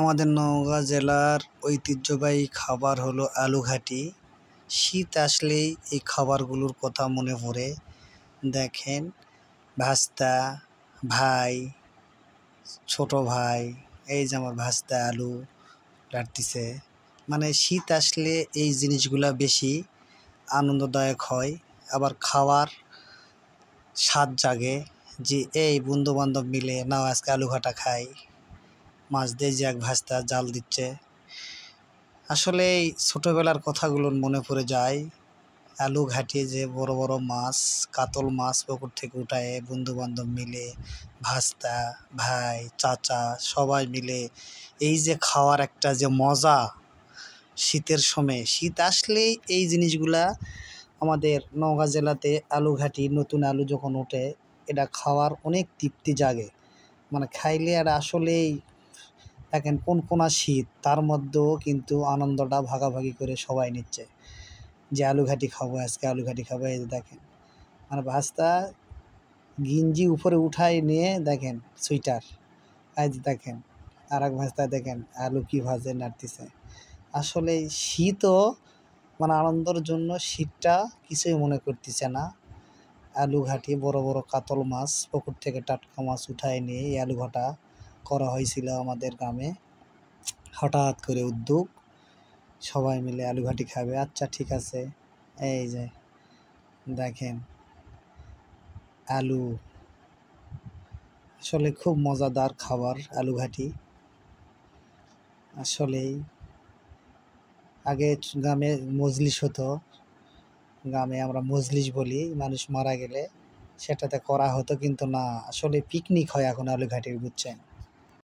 আমাদের নওগাঁ জেলার ঐতিহ্যবাহী খাবার হলো আলু ঘাটি। শীত আসলেই এই খাবারগুলোর কথা মনে পড়ে। দেখেন, ভাস্তা, ভাই, ছোট ভাই, এই যে আমার ভাস্তা আলু রাঁধতেছে। মানে শীত আসলে এই জিনিসগুলা বেশি আনন্দদায়ক হয়, আবার খাওয়ার স্বাদ জাগে যে এই বন্ধু বান্ধব মিলে নাও আজকে আলু ঘাটা খাই, মাছ দিয়ে যে এক ভাস্তা জাল দিচ্ছে। আসলে এই ছোটোবেলার কথাগুলো মনে পড়ে যায়। আলু ঘাটিয়ে যে বড় বড় মাছ, কাতল মাছ পুকুর থেকে উঠায় বন্ধু বান্ধব মিলে, ভাস্তা, ভাই, চাচা সবাই মিলে এই যে খাওয়ার একটা যে মজা, শীতের সময় শীত আসলেই এই জিনিসগুলা আমাদের নওগাঁ জেলাতে আলু ঘাটি নতুন আলু যখন ওঠে এটা খাওয়ার অনেক তৃপ্তি জাগে। মানে খাইলে আর আসলেই দেখেন কোনা শীত, তার মধ্যেও কিন্তু আনন্দটা ভাগাভাগি করে সবাই নিচ্ছে যে আলু ঘাটি খাবো, আজকে আলু ঘাটি খাবো। এই যে দেখেন, মানে ভাস্তা গিঞ্জি উপরে উঠাই নিয়ে দেখেন সুইটার, এই যে দেখেন আর এক ভাস্তা দেখেন আলু কি ভাজে নাড়তেছে। আসলে শীতও মানে আনন্দের জন্য শীতটা কিছুই মনে করতেছে না। আলু ঘাটি বড় বড় কাতল মাছ পুকুর থেকে টাটকা মাছ উঠায় নিয়ে এই আলু ঘাটা করা হয়েছিল আমাদের গ্রামে। হঠাৎ করে উদ্যোগ, সবাই মিলে আলু ঘাটি খাবে। আচ্ছা ঠিক আছে, এই যে দেখেন আলু, আসলে খুব মজাদার খাবার আলু ঘাটি। আসলেই আগে গ্রামে মজলিস হতো, গ্রামে আমরা মজলিস বলি, মানুষ মারা গেলে সেটাতে করা হতো, কিন্তু না আসলে পিকনিক হয় এখন আলু ঘাটির, বুঝছেন।